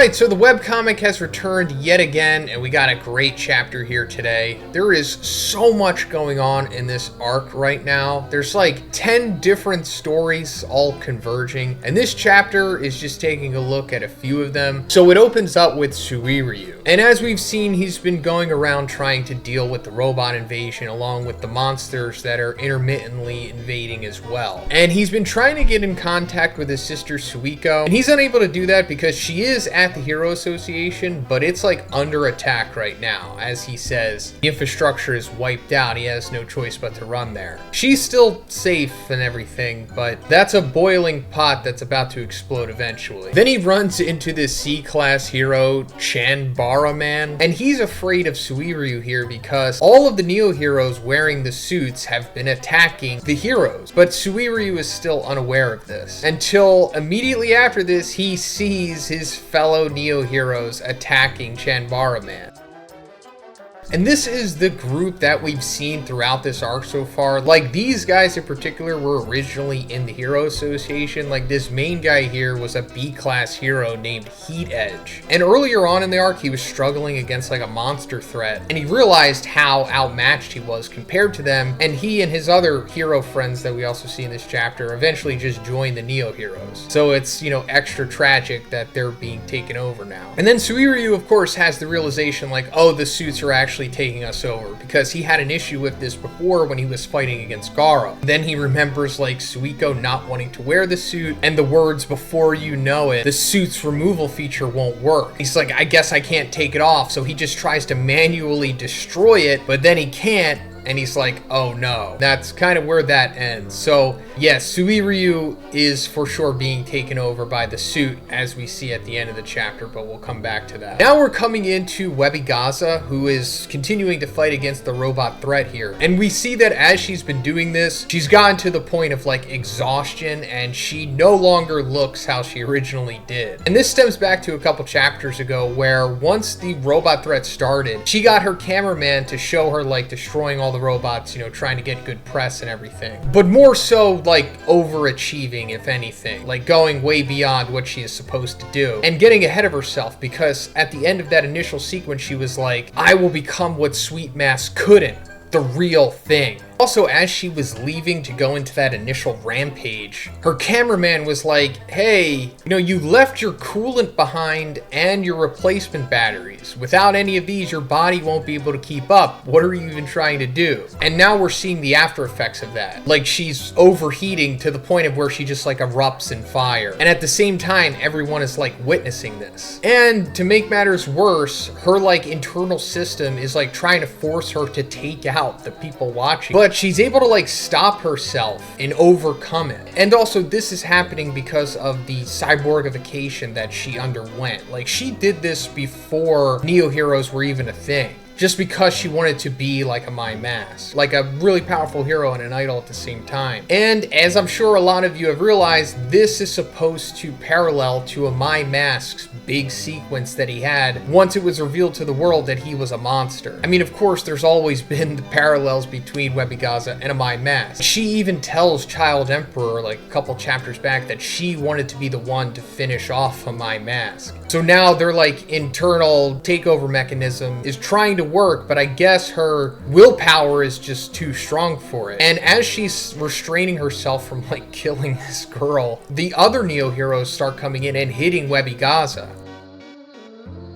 Alright, so the webcomic has returned yet again, and we got a great chapter here today. There is so much going on in this arc right now. There's like 10 different stories all converging, and this chapter is just taking a look at a few of them. So it opens up with Suiryu. And as we've seen, he's been going around trying to deal with the robot invasion along with the monsters that are intermittently invading as well. And he's been trying to get in contact with his sister Suiko, and he's unable to do that because she is at the Hero Association, but it's like under attack right now. As he says, the infrastructure is wiped out. He has no choice but to run there. She's still safe and everything, but that's a boiling pot that's about to explode eventually. Then he runs into this C-class hero, Chanbara Man, and he's afraid of Suiryu here because all of the Neo heroes wearing the suits have been attacking the heroes, but Suiryu is still unaware of this until immediately after this he sees his fellow Neo heroes attacking Chanbara Man. And this is the group that we've seen throughout this arc so far. Like, these guys in particular were originally in the Hero Association. Like, this main guy here was a B-class hero named Heat Edge. And earlier on in the arc, he was struggling against like a monster threat. And he realized how outmatched he was compared to them. And he and his other hero friends that we also see in this chapter eventually just joined the Neo heroes. So it's, you know, extra tragic that they're being taken over now. And then Suiryu, of course, has the realization like, oh, the suits are actually taking us over, because he had an issue with this before when he was fighting against Garo. Then he remembers like Suiko not wanting to wear the suit and the words, before you know it, the suit's removal feature won't work. He's like, I guess I can't take it off, so he just tries to manually destroy it, but then he can't. And he's like, oh no. That's kind of where that ends. So yes, Suiryu is for sure being taken over by the suit, as we see at the end of the chapter, but we'll come back to that. Now we're coming into Webigaza, who is continuing to fight against the robot threat here. And we see that as she's been doing this, she's gotten to the point of like exhaustion, and she no longer looks how she originally did. And this stems back to a couple chapters ago, where once the robot threat started, she got her cameraman to show her like destroying all the robots, you know, trying to get good press and everything, but more so like overachieving, if anything, like going way beyond what she is supposed to do and getting ahead of herself, because at the end of that initial sequence she was like, I will become what Sweet Mask couldn't, the real thing. Also, as she was leaving to go into that initial rampage, her cameraman was like, hey, you know, you left your coolant behind and your replacement batteries. Without any of these, your body won't be able to keep up. What are you even trying to do? And now we're seeing the after effects of that. Like, she's overheating to the point of where she just like erupts in fire. And at the same time, everyone is like witnessing this. And to make matters worse, her like internal system is like trying to force her to take out the people watching. But she's able to like stop herself and overcome it. And also this is happening because of the cyborgification that she underwent. Like, she did this before Neo heroes were even a thing, just because she wanted to be like Amai Mask, like a really powerful hero and an idol at the same time. And as I'm sure a lot of you have realized, this is supposed to parallel to Amai Mask's big sequence that he had once it was revealed to the world that he was a monster. I mean, of course, there's always been the parallels between Webigaza and Amai Mask. She even tells Child Emperor like a couple chapters back that she wanted to be the one to finish off Amai Mask. So now their like internal takeover mechanism is trying to work, but I guess her willpower is just too strong for it. And as she's restraining herself from like killing this girl, the other Neo heroes start coming in and hitting Webigaza.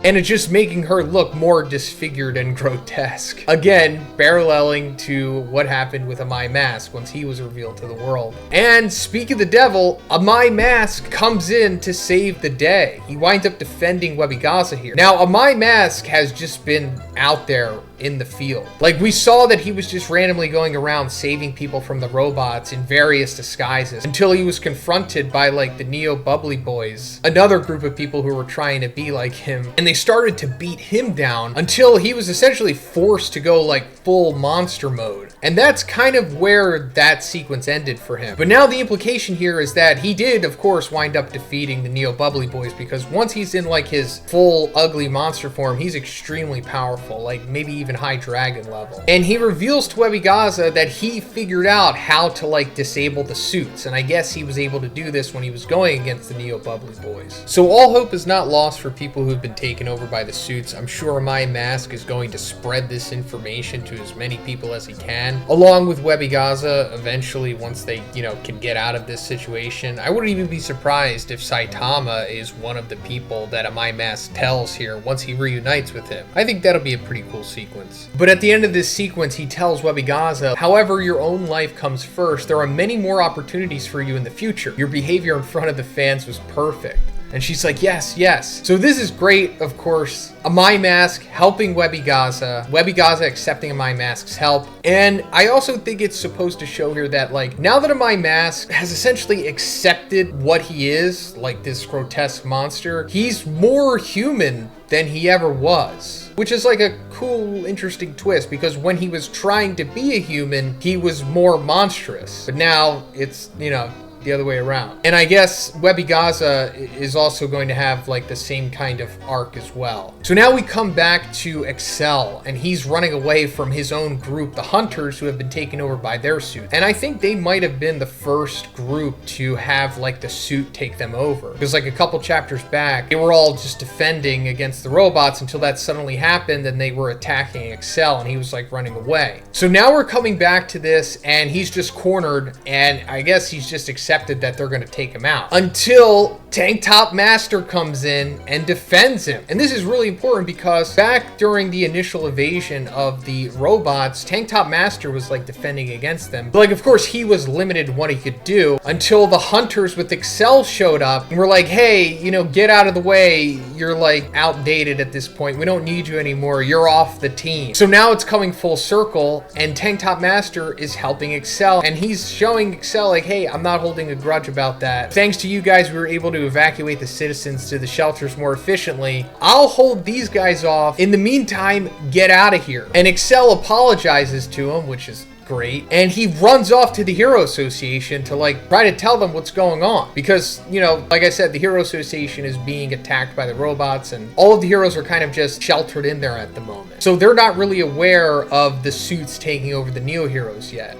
And it's just making her look more disfigured and grotesque. Again, paralleling to what happened with Amai Mask once he was revealed to the world. And speak of the devil, Amai Mask comes in to save the day. He winds up defending Webigaza here. Now, Amai Mask has just been out there in the field. Like, we saw that he was just randomly going around saving people from the robots in various disguises until he was confronted by like the Neo Bubbly Boys, another group of people who were trying to be like him, and they started to beat him down until he was essentially forced to go like full monster mode. And that's kind of where that sequence ended for him. But now the implication here is that he did, of course, wind up defeating the Neo Bubbly Boys, because once he's in like his full ugly monster form, he's extremely powerful, like maybe even even high dragon level. And he reveals to Webigaza that he figured out how to like disable the suits, and I guess he was able to do this when he was going against the Neo Bubbly Boys. So all hope is not lost for people who've been taken over by the suits. I'm sure Amai Mask is going to spread this information to as many people as he can, along with Webigaza eventually once they, you know, can get out of this situation. I wouldn't even be surprised if Saitama is one of the people that Amai Mask tells here once he reunites with him. I think that'll be a pretty cool sequence. But at the end of this sequence, he tells Webigaza, however, your own life comes first. There are many more opportunities for you in the future. Your behavior in front of the fans was perfect. And she's like, yes, yes. So this is great, of course. Amai Mask helping Webigaza. Webigaza accepting Amai Mask's help. And I also think it's supposed to show here that, like, now that Amai Mask has essentially accepted what he is, like this grotesque monster, he's more human than he ever was. Which is like a cool, interesting twist, because when he was trying to be a human, he was more monstrous. But now it's, you know, the other way around. And I guess Webigaza is also going to have like the same kind of arc as well. So now we come back to Excel, and he's running away from his own group, the Hunters, who have been taken over by their suit. And I think they might have been the first group to have like the suit take them over, because like a couple chapters back, they were all just defending against the robots until that suddenly happened and they were attacking Excel, and he was like running away. So now we're coming back to this, and he's just cornered, and I guess he's just accepted that they're going to take him out until Tank Top Master comes in and defends him. And this is really important because back during the initial invasion of the robots, Tank Top Master was like defending against them. But like, of course, he was limited in what he could do until the Hunters with Excel showed up and were like, hey, you know, get out of the way. You're like outdated at this point. We don't need you anymore. You're off the team. So now it's coming full circle, and Tank Top Master is helping Excel, and he's showing Excel like, hey, I'm not holding a grudge about that. Thanks to you guys, we were able to evacuate the citizens to the shelters more efficiently. I'll hold these guys off. In the meantime, get out of here. And Excel apologizes to him, which is great, and he runs off to the Hero Association to like try to tell them what's going on, because, you know, like I said, the Hero Association is being attacked by the robots, and all of the heroes are kind of just sheltered in there at the moment, so they're not really aware of the suits taking over the Neo Heroes yet.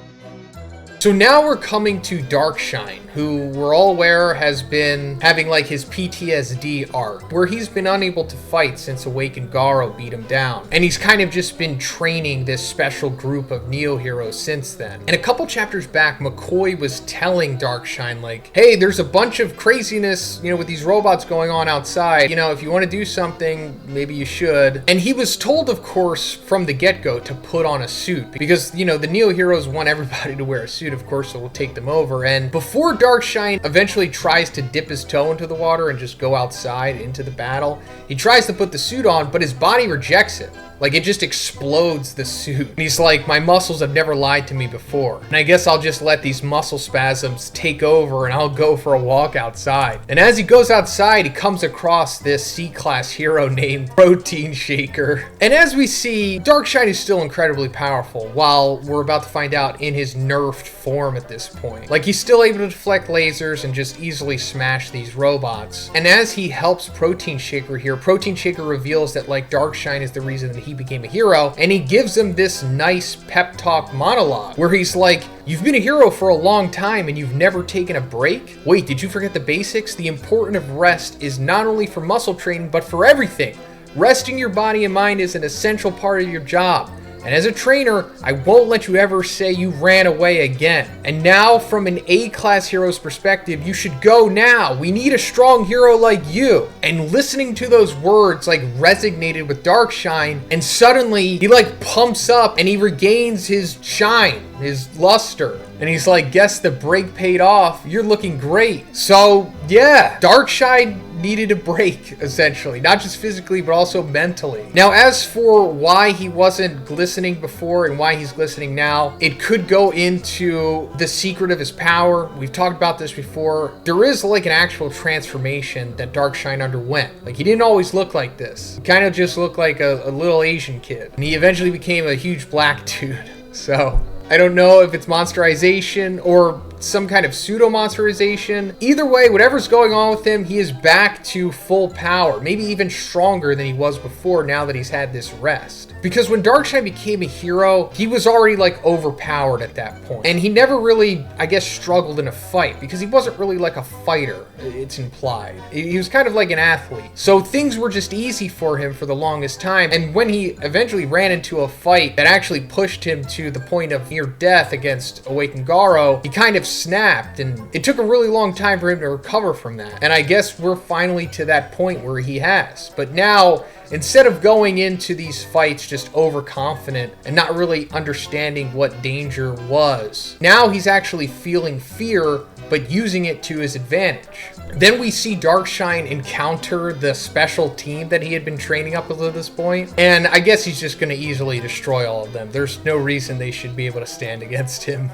So now we're coming to Darkshine, who we're all aware has been having like his PTSD arc, where he's been unable to fight since Awakened Garo beat him down. And he's kind of just been training this special group of Neo Heroes since then. And a couple chapters back, McCoy was telling Darkshine like, hey, there's a bunch of craziness, you know, with these robots going on outside. You know, if you want to do something, maybe you should. And he was told, of course, from the get-go to put on a suit, because, you know, the Neo Heroes want everybody to wear a suit, of course, so we'll take them over. And before Darkshine eventually tries to dip his toe into the water and just go outside into the battle, he tries to put the suit on, but his body rejects it. Like, it just explodes the suit. And he's like, my muscles have never lied to me before. And I guess I'll just let these muscle spasms take over and I'll go for a walk outside. And as he goes outside, he comes across this C-class hero named Protein Shaker. And as we see, Darkshine is still incredibly powerful, while we're about to find out in his nerfed form at this point. Like, he's still able to deflect lasers and just easily smash these robots. And as he helps Protein Shaker here, Protein Shaker reveals that, like, Darkshine is the reason that he became a hero, and he gives him this nice pep talk monologue where he's like, you've been a hero for a long time and you've never taken a break? Wait, did you forget the basics? The importance of rest is not only for muscle training, but for everything. Resting your body and mind is an essential part of your job. And as a trainer, I won't let you ever say you ran away again. And now, from an A-class hero's perspective, you should go now. We need a strong hero like you. And listening to those words, like, resonated with Darkshine, and suddenly he, like, pumps up and he regains his shine, his luster. And he's like, guess the break paid off. You're looking great. So, yeah, Darkshine needed a break, essentially, not just physically but also mentally. Now, as for why he wasn't glistening before and why he's glistening now, it could go into the secret of his power. We've talked about this before. There is like an actual transformation that Darkshine underwent. Like, he didn't always look like this. He kind of just looked like a little Asian kid, and he eventually became a huge black dude. So I don't know if it's monsterization or some kind of pseudo-monsterization. Either way, whatever's going on with him, he is back to full power, maybe even stronger than he was before now that he's had this rest. Because when Darkshine became a hero, he was already like overpowered at that point. And he never really, I guess, struggled in a fight because he wasn't really like a fighter, it's implied. He was kind of like an athlete. So things were just easy for him for the longest time. And when he eventually ran into a fight that actually pushed him to the point of near death against Awakened Garo, he kind of snapped, and it took a really long time for him to recover from that. And I guess we're finally to that point where he has. But now, instead of going into these fights just overconfident and not really understanding what danger was, now he's actually feeling fear, but using it to his advantage. Then we see Darkshine encounter the special team that he had been training up until this point, and I guess he's just going to easily destroy all of them. There's no reason they should be able to stand against him.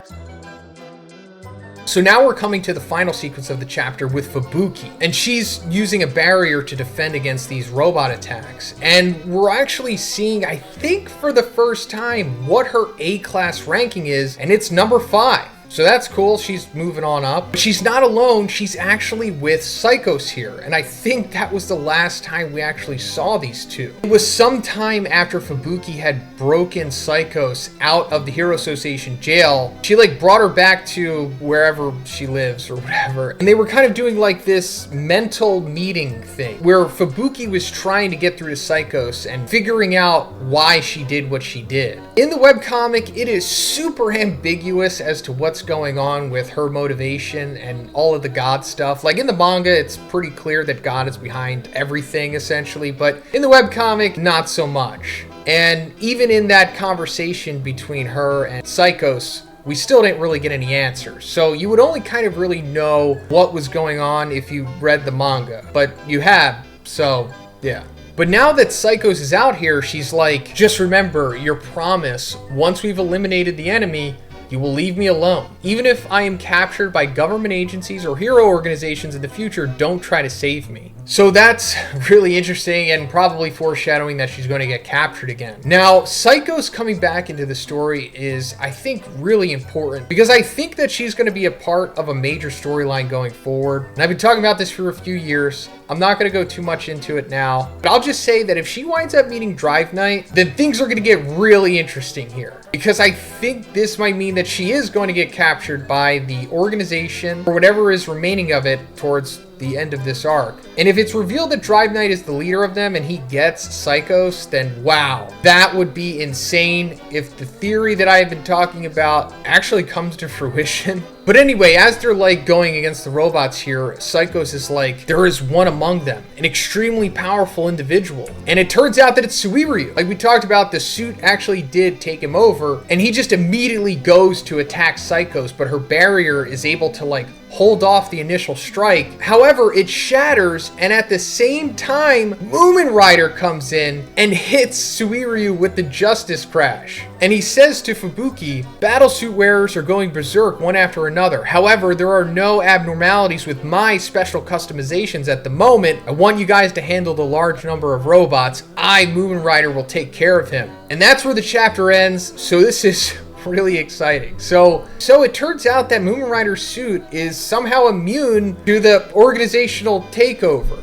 So now we're coming to the final sequence of the chapter with Fubuki, and she's using a barrier to defend against these robot attacks. And we're actually seeing, I think for the first time, what her A-class ranking is, and it's number 5. So that's cool, she's moving on up. But she's not alone, she's actually with Psychos here. And I think that was the last time we actually saw these two. It was some time after Fubuki had broken Psychos out of the Hero Association jail. She like brought her back to wherever she lives or whatever. And they were kind of doing like this mental meeting thing where Fubuki was trying to get through to Psychos and figuring out why she did what she did. In the webcomic, it is super ambiguous as to what's going on with her motivation and all of the God stuff. Like in the manga, it's pretty clear that God is behind everything essentially, but in the webcomic, not so much. And even in that conversation between her and Psychos, we still didn't really get any answers. So you would only kind of really know what was going on if you read the manga, but you have, so yeah. But now that Psychos is out here, she's like, just remember your promise. Once we've eliminated the enemy, you will leave me alone. Even if I am captured by government agencies or hero organizations in the future, don't try to save me. So that's really interesting and probably foreshadowing that she's going to get captured again. Now, Psychos coming back into the story is, I think, really important because I think that she's going to be a part of a major storyline going forward. And I've been talking about this for a few years. I'm not going to go too much into it now, but I'll just say that if she winds up meeting Drive Knight, then things are going to get really interesting here. Because I think this might mean that she is going to get captured by the organization or whatever is remaining of it towards the end of this arc. And if it's revealed that Drive Knight is the leader of them and he gets Psychos, then wow, that would be insane if the theory that I have been talking about actually comes to fruition. But anyway, as they're like going against the robots here, Psychos is like, there is one among them, an extremely powerful individual. And it turns out that it's Suiryu. Like we talked about, the suit actually did take him over, and he just immediately goes to attack Psychos, but her barrier is able to like hold off the initial strike. However, it shatters, and at the same time, Mumen Rider comes in and hits Suiryu with the Justice Crash. And he says to Fubuki, battlesuit wearers are going berserk one after another. However, there are no abnormalities with my special customizations at the moment. I want you guys to handle the large number of robots. I, Mumen Rider, will take care of him. And that's where the chapter ends, so this is really exciting. So it turns out that Mumen Rider's suit is somehow immune to the organizational takeover.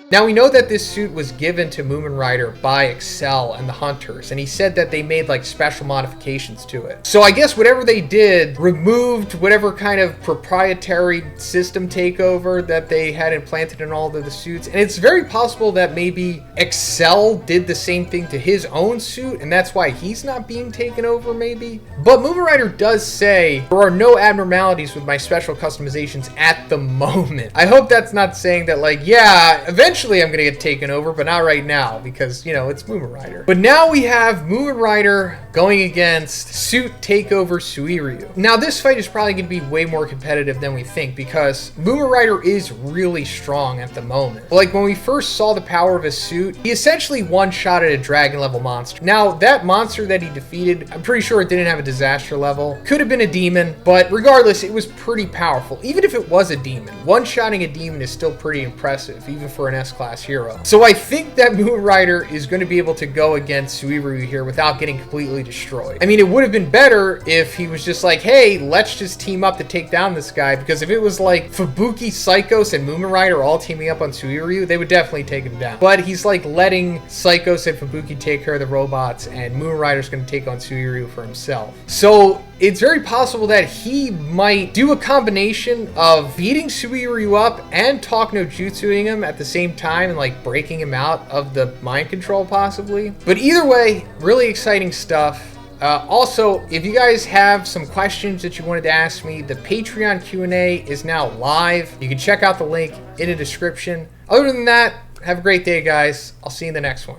Now we know that this suit was given to Mumen Rider by Excel and the Hunters, and he said that they made like special modifications to it. So I guess whatever they did removed whatever kind of proprietary system takeover that they had implanted in all of the suits. And it's very possible that maybe Excel did the same thing to his own suit, and that's why he's not being taken over maybe. But Mumen Rider does say there are no abnormalities with my special customizations at the moment. I hope that's not saying that like, yeah, eventually I'm gonna get taken over, but not right now because, you know, it's Mumen Rider. But now we have Mumen Rider going against Suit Takeover Suiryu. Now this fight is probably gonna be way more competitive than we think because Mumen Rider is really strong at the moment. Like when we first saw the power of his suit, he essentially one-shotted a dragon level monster. Now that monster that he defeated, I'm pretty sure it didn't have a disaster level. Could have been a demon, but regardless, it was pretty powerful. Even if it was a demon, one-shotting a demon is still pretty impressive, even for an S-class hero. So I think that Moon Rider is going to be able to go against Suiryu here without getting completely destroyed. I mean, it would have been better if he was just like, hey, let's just team up to take down this guy, because if it was like Fubuki, Psychos, and Mumen Rider all teaming up on Suiryu, they would definitely take him down. But he's like letting Psychos and Fubuki take care of the robots, and Moon Rider's going to take on Suiryu for himself. So it's very possible that he might do a combination of beating Suiryu up and talk no jutsuing him at the same time and like breaking him out of the mind control possibly. But either way, really exciting stuff. Also, if you guys have some questions that you wanted to ask me, the Patreon Q&A is now live. You can check out the link in the description. Other than that, have a great day, guys. I'll see you in the next one.